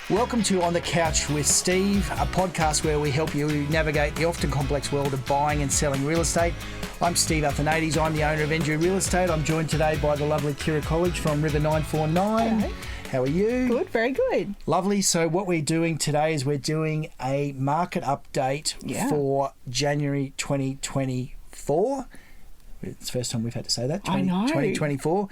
Welcome to On the Couch with Steve, a podcast where we help you navigate the often complex world of buying and selling real estate. I'm Steve Athanades. I'm the owner of NG Real Estate. I'm joined today by the lovely Kira College from River 949. Hello. How are you? Good, very good. Lovely. So what we're doing today is we're doing a market update for January 2024. It's the first time we've had to say that. I know. 2024.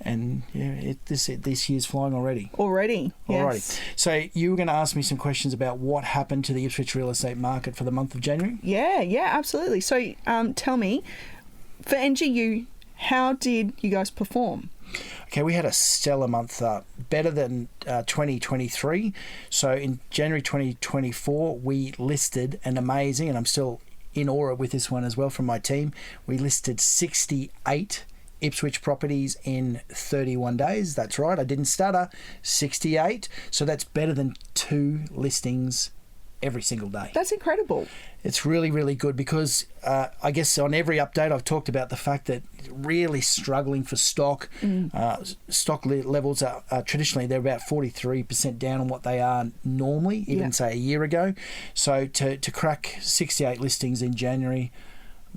And yeah, this year's flying already. Already, yes. Alrighty. So you were going to ask me some questions about what happened to the Ipswich real estate market for the month of January? Yeah, absolutely. So tell me, for NGU, how did you guys perform? Okay, we had a stellar month, better than 2023. So in January 2024, we listed an amazing, and I'm still in awe with this one as well from my team, we listed 68 Ipswich properties in 31 days. That's right, I didn't stutter. 68. So that's better than 2 listings every single day. That's incredible. It's really, really good because I guess on every update I've talked about the fact that really struggling for stock. Stock levels are traditionally they're about 43% down on what they are normally, even say a year ago. So to crack 68 listings in January,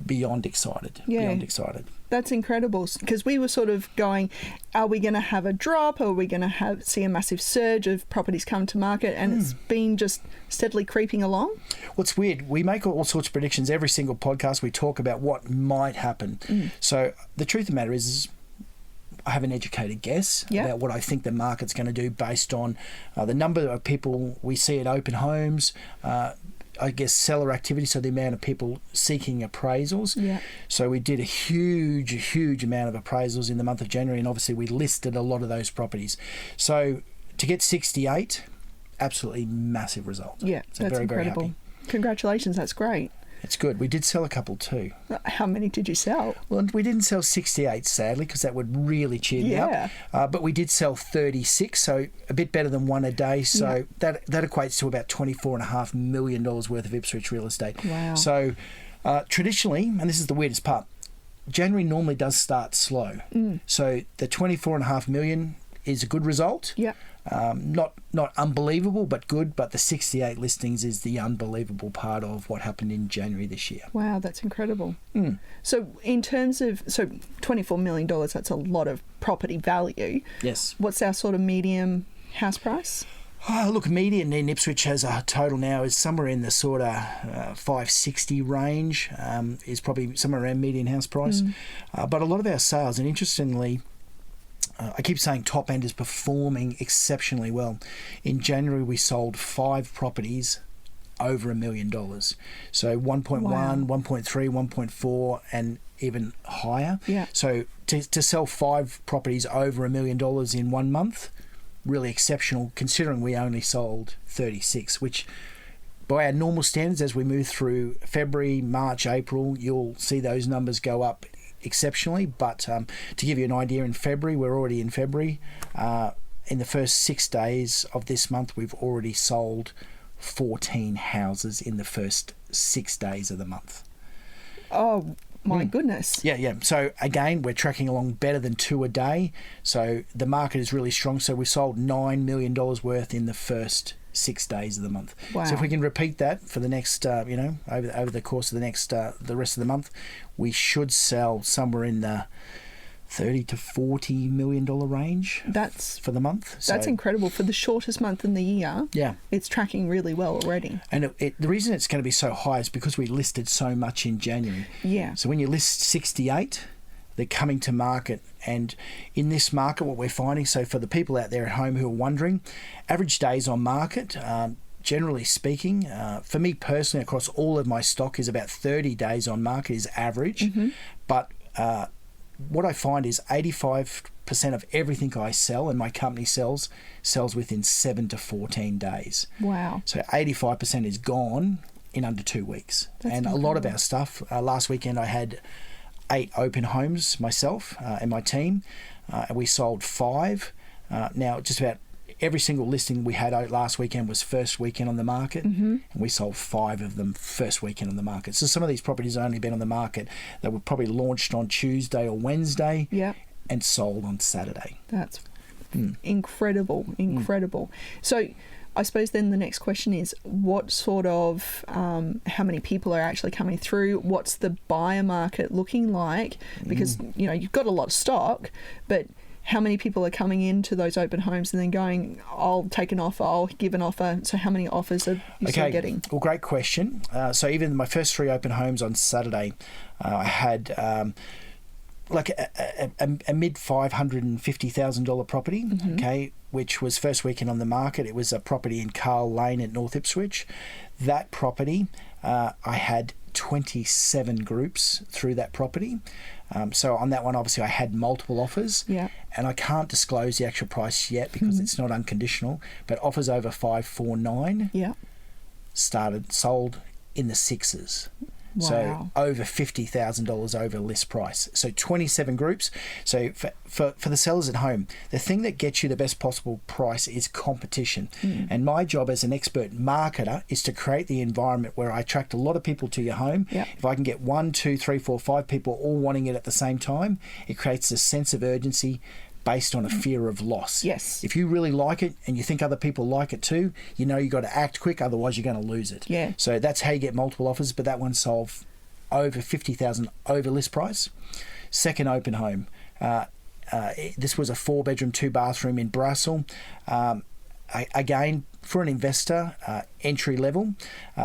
beyond excited. Beyond excited. That's incredible because we were sort of going, are we going to have a drop? Or are we going to see a massive surge of properties come to market? And it's been just steadily creeping along. Well, it's weird. We make all sorts of predictions. Every single podcast we talk about what might happen. So the truth of the matter is I have an educated guess about what I think the market's going to do based on the number of people we see at open homes, I guess seller activity, so the amount of people seeking appraisals. So we did a huge amount of appraisals in the month of January, and obviously we listed a lot of those properties. So to get 68, absolutely massive result. Yeah, so that's very, incredible. Very happy. Congratulations, that's great. It's good. We did sell a couple too. How many did you sell? Well, we didn't sell 68, sadly, because that would really cheer me up. But we did sell 36, so a bit better than one a day. So that equates to about $24.5 million worth of Ipswich real estate. Wow. So traditionally, and this is the weirdest part, January normally does start slow. So the $24.5 million is a good result. Not unbelievable, but good. But the 68 listings is the unbelievable part of what happened in January this year. Wow, that's incredible. So in terms of, $24 million, that's a lot of property value. Yes. What's our sort of medium house price? Oh, look, median in Ipswich has a total now is somewhere in the sort of 560 range, is probably somewhere around median house price. But a lot of our sales, and interestingly, I keep saying top end is performing exceptionally well. In January, we sold 5 properties over $1 million. So 1.1, 1.3, 1.4, and even higher. So to sell 5 properties over $1 million in 1 month, really exceptional, considering we only sold 36, which by our normal standards, as we move through February, March, April, you'll see those numbers go up exceptionally. But to give you an idea, in February, we're already in February. In the first 6 days of this month, we've already sold 14 houses in the first 6 days of the month. Oh, my goodness. Yeah. So again, we're tracking along better than 2 a day. So the market is really strong. So we sold $9 million worth in the first 6 days of the month. Wow. So if we can repeat that for the next, over the course of the next, the rest of the month, we should sell somewhere in the $30 to $40 million range. That's for the month. That's incredible for the shortest month in the year. Yeah, it's tracking really well already. And the reason it's going to be so high is because we listed so much in January. So when you list 68, they're coming to market. And in this market, what we're finding, so for the people out there at home who are wondering, average days on market, generally speaking, for me personally, across all of my stock is about 30 days on market is average. But what I find is 85% of everything I sell and my company sells within 7 to 14 days. Wow. So 85% is gone in under 2 weeks. That's and incredible. A lot of our stuff, last weekend I had 8 open homes myself and my team, and we sold 5. Now, just about every single listing we had out last weekend was first weekend on the market, and we sold 5 of them first weekend on the market. So some of these properties have only been on the market. They were probably launched on Tuesday or Wednesday and sold on Saturday. That's incredible. So I suppose then the next question is, what sort of, how many people are actually coming through? What's the buyer market looking like? Because, you've got a lot of stock, but how many people are coming into those open homes and then going, I'll take an offer, I'll give an offer. So how many offers are you still getting? Well, great question. So even my first 3 open homes on Saturday, I had like a mid $550,000 property, okay, which was first weekend on the market. It was a property in Carl Lane at North Ipswich. That property, I had 27 groups through that property. So on that one, obviously, I had multiple offers. Yeah. And I can't disclose the actual price yet because it's not unconditional. But offers over 549 sold in the 6s. Wow. So over $50,000 over list price. So 27 groups. So for the sellers at home, the thing that gets you the best possible price is competition. And my job as an expert marketer is to create the environment where I attract a lot of people to your home. Yep. If I can get 1, 2, 3, 4, 5 people all wanting it at the same time, it creates a sense of urgency based on a fear of loss. Yes. If you really like it and you think other people like it too, you know you've got to act quick, otherwise you're going to lose it. Yeah. So that's how you get multiple offers, but that one sold over $50,000 over list price. Second open home. This was a 4-bedroom, 2-bathroom in Brussels. Again, for an investor, entry level.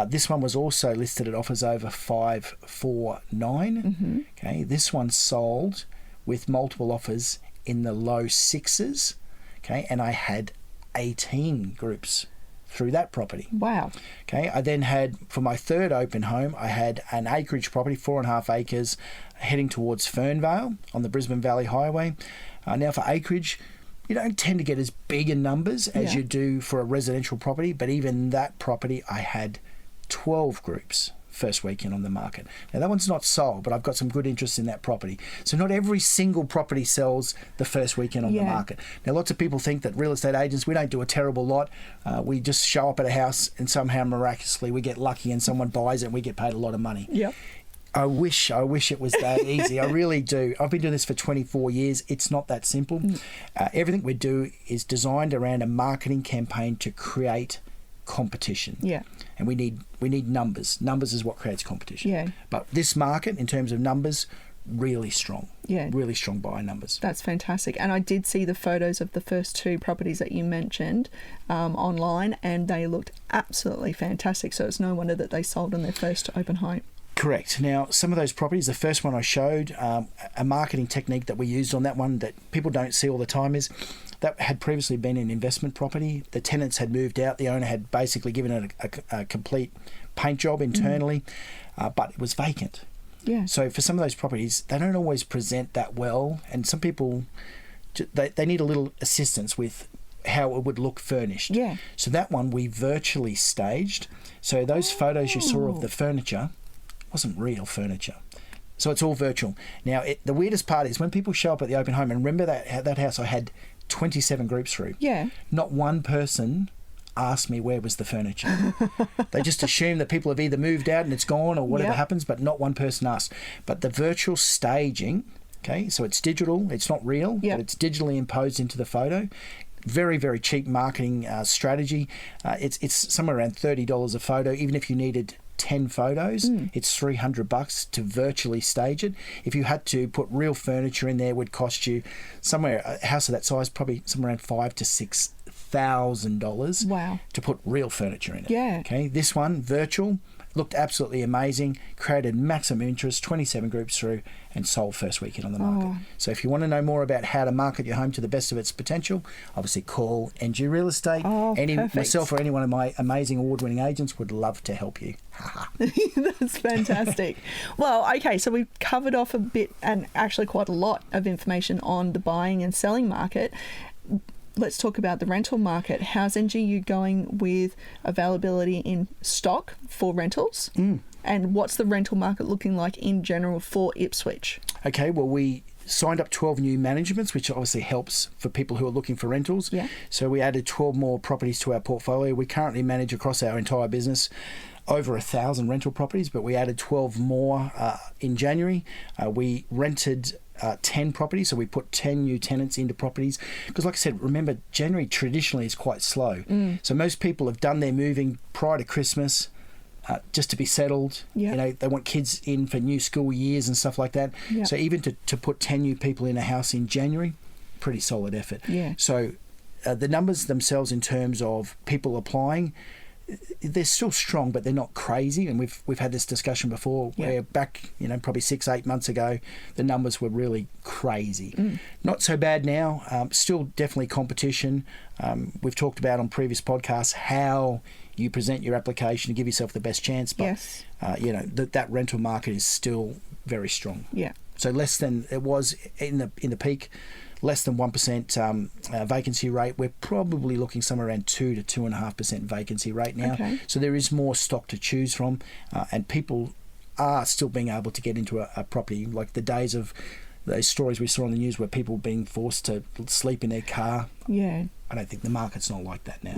This one was also listed at offers over 549. Okay, this one sold with multiple offers in the low 6s, okay, and I had 18 groups through that property. Wow. Okay, I then had, for my third open home, I had an acreage property, 4.5 acres, heading towards Fernvale on the Brisbane Valley Highway. Now for acreage, you don't tend to get as big in numbers as you do for a residential property, but even that property, I had 12 groups first weekend on the market. Now that one's not sold, but I've got some good interest in that property. So not every single property sells the first weekend on the market. Now lots of people think that real estate agents, we don't do a terrible lot. We just show up at a house and somehow miraculously we get lucky and someone buys it and we get paid a lot of money. Yep. I wish it was that easy. I really do. I've been doing this for 24 years. It's not that simple. Everything we do is designed around a marketing campaign to create competition. Yeah. And we need numbers. Numbers is what creates competition. Yeah. But this market, in terms of numbers, really strong. Yeah. Really strong buyer numbers. That's fantastic. And I did see the photos of the first 2 properties that you mentioned online, and they looked absolutely fantastic. So it's no wonder that they sold in their first open home. Correct. Now, some of those properties, the first one I showed, a marketing technique that we used on that one that people don't see all the time is that had previously been an investment property. The tenants had moved out. The owner had basically given it a complete paint job internally, but it was vacant. Yeah. So for some of those properties, they don't always present that well, and some people, they need a little assistance with how it would look furnished. Yeah. So that one we virtually staged. So those photos you saw of the furniture wasn't real furniture. So it's all virtual. Now, the weirdest part is when people show up at the open home, and remember that house I had 27 groups through. Yeah. Not one person asked me where was the furniture. They just assume that people have either moved out and it's gone or whatever happens, but not one person asked. But the virtual staging, okay, so it's digital, it's not real, but it's digitally imposed into the photo. Very, very cheap marketing strategy. It's somewhere around $30 a photo, even if you needed 10 photos, it's $300 to virtually stage it. If you had to put real furniture in there, it would cost you somewhere, a house of that size, probably somewhere around $5,000 to $6,000. Wow. To put real furniture in it. Yeah. Okay, this one, virtual, looked absolutely amazing, created maximum interest, 27 groups through, and sold first weekend on the market. So if you want to know more about how to market your home to the best of its potential, obviously call NG Real Estate. Myself or any one of my amazing award-winning agents would love to help you. That's fantastic. Well, okay, so we've covered off a bit and actually quite a lot of information on the buying and selling market. Let's talk about the rental market. How's NGU going with availability in stock for rentals? And what's the rental market looking like in general for Ipswich? Okay, well, we signed up 12 new managements, which obviously helps for people who are looking for rentals. Yeah. So we added 12 more properties to our portfolio. We currently manage across our entire business over 1,000 rental properties, but we added 12 more in January. We rented 10 properties. So we put 10 new tenants into properties. Because like I said, remember, January traditionally is quite slow. So most people have done their moving prior to Christmas just to be settled. Yeah. You know, they want kids in for new school years and stuff like that. Yeah. So even to put 10 new people in a house in January, pretty solid effort. Yeah. So the numbers themselves in terms of people applying, they're still strong, but they're not crazy. And we've had this discussion before, where back, probably 6-8 months ago, the numbers were really crazy. Not so bad now. Still definitely competition. We've talked about on previous podcasts how you present your application to give yourself the best chance. But Yes. That rental market is still very strong. Yeah. So less than it was in the peak. Less than 1% vacancy rate. We're probably looking somewhere around 2 to 2.5% vacancy rate now. Okay. So there is more stock to choose from, and people are still being able to get into a property. Like the days of those stories we saw on the news where people being forced to sleep in their car. Yeah. I don't think the market's not like that now.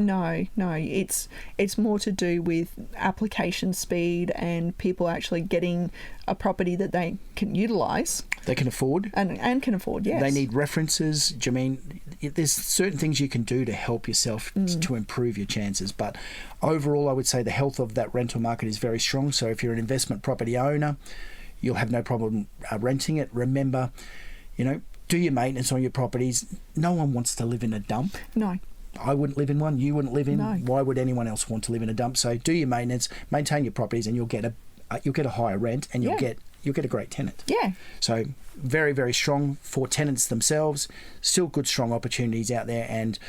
No, it's more to do with application speed and people actually getting a property that they can utilise. They can afford. And can afford, yes. They need references. Jermaine, there's certain things you can do to help yourself to improve your chances. But overall, I would say the health of that rental market is very strong. So if you're an investment property owner, you'll have no problem renting it. Remember, do your maintenance on your properties. No one wants to live in a dump. No. I wouldn't live in one. You wouldn't live in. No. Why would anyone else want to live in a dump? So do your maintenance, maintain your properties, and you'll get a higher rent, and you'll get a great tenant. Yeah. So very, very strong for tenants themselves. Still good, strong opportunities out there, and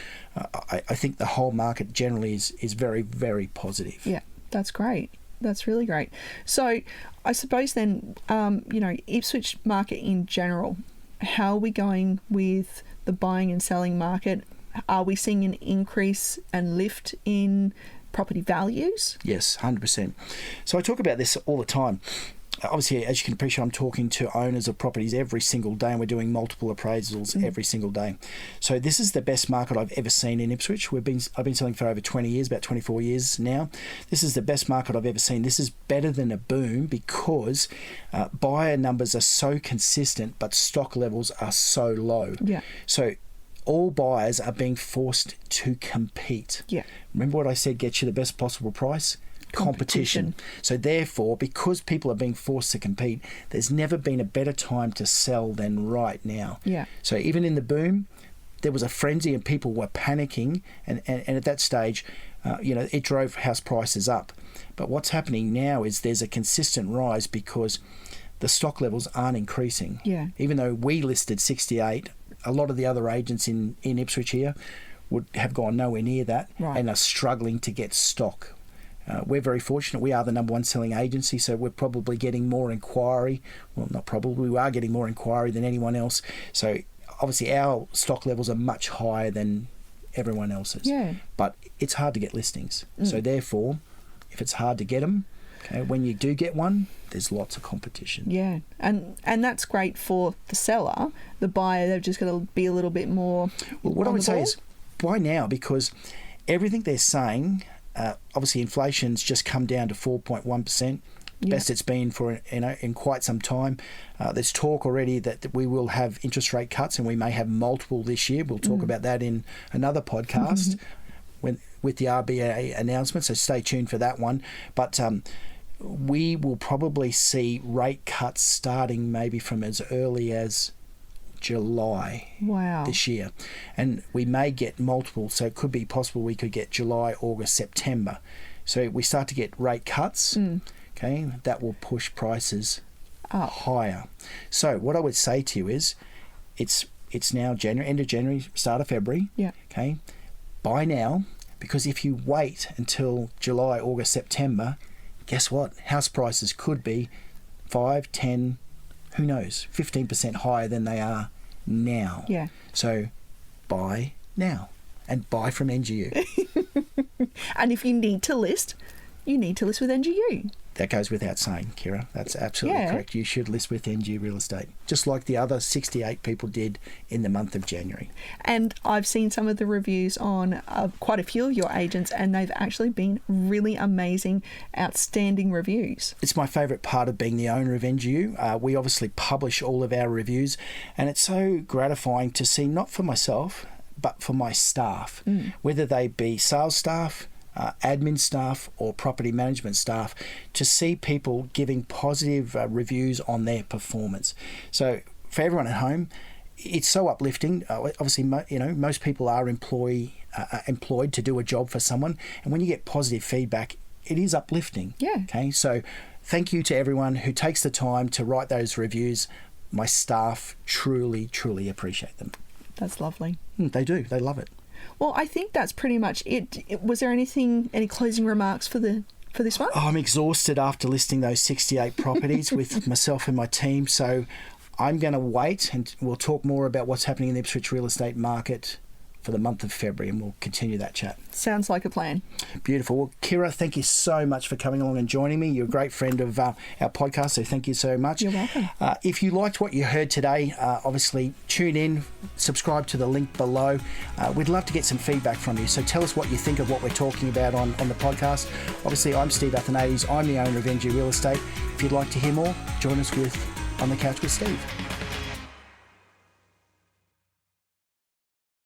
I think the whole market generally is very, very positive. Yeah, that's great. That's really great. So I suppose then, Ipswich market in general, how are we going with the buying and selling market? Are we seeing an increase and lift in property values? Yes, 100%. So I talk about this all the time. Obviously, as you can appreciate, I'm talking to owners of properties every single day, and we're doing multiple appraisals every single day. So this is the best market I've ever seen in Ipswich. I've been selling for over 20 years, about 24 years now. This is the best market I've ever seen. This is better than a boom because buyer numbers are so consistent, but stock levels are so low. Yeah. So all buyers are being forced to compete. Yeah. Remember what I said, get you the best possible price? Competition. So therefore, because people are being forced to compete, there's never been a better time to sell than right now. Yeah. So even in the boom, there was a frenzy and people were panicking, and at that stage, it drove house prices up. But what's happening now is there's a consistent rise because the stock levels aren't increasing. Yeah. Even though we listed 68, a lot of the other agents in Ipswich here would have gone nowhere near that, Right. and are struggling to get stock. We're very fortunate. We are the number one selling agency, so we're probably getting more inquiry. Well, not probably, we are getting more inquiry than anyone else. So obviously our stock levels are much higher than everyone else's. Yeah. But it's hard to get listings. So therefore, if it's hard to get them, okay, when you do get one, there's lots of competition. Yeah. And that's great for the seller. The buyer, they've just got to be a little bit more Well, what I on would the say ball. is buy now, because everything they're saying, obviously inflation's just come down to 4.1%. Best it's been for in quite some time. There's talk already that we will have interest rate cuts, and we may have multiple this year. We'll talk about that in another podcast with the RBA announcement, so stay tuned for that one. But we will probably see rate cuts starting maybe from as early as July Wow. this year, and we may get multiple, so it could be possible we could get July, August, September. So we start to get rate cuts, okay, that will push prices Up. higher. So what I would say to you is it's now January, end of January, start of February. Yeah. Okay, buy now, because if you wait until July, August, September, guess what, house prices could be 5, 10, who knows, 15% higher than they are now. Yeah. So buy now and buy from NGU. And if you need to list, you need to list with NGU. That goes without saying, Kira. That's absolutely correct. You should list with NG Real Estate, just like the other 68 people did in the month of January. And I've seen some of the reviews on quite a few of your agents, and they've actually been really amazing, outstanding reviews. It's my favourite part of being the owner of NGU. We obviously publish all of our reviews, and it's so gratifying to see, not for myself, but for my staff, whether they be sales staff, admin staff or property management staff, to see people giving positive reviews on their performance. So for everyone at home, it's so uplifting. Obviously, most people are employed to do a job for someone, and when you get positive feedback, it is uplifting. Yeah. Okay. So thank you to everyone who takes the time to write those reviews. My staff truly, truly appreciate them. That's lovely. They do. They love it. Well, I think that's pretty much it. Was there any closing remarks for this one? I'm exhausted after listing those 68 properties with myself and my team. So I'm going to wait, and we'll talk more about what's happening in the Ipswich real estate market for the month of February, and we'll continue that chat. Sounds like a plan. Beautiful. Well, Kira, thank you so much for coming along and joining me. You're a great friend of our podcast, so thank you so much. You're welcome. If you liked what you heard today, obviously tune in, subscribe to the link below. We'd love to get some feedback from you, so tell us what you think of what we're talking about on the podcast. Obviously, I'm Steve Athanades. I'm the owner of NG Real Estate. If you'd like to hear more, join us On the Couch with Steve.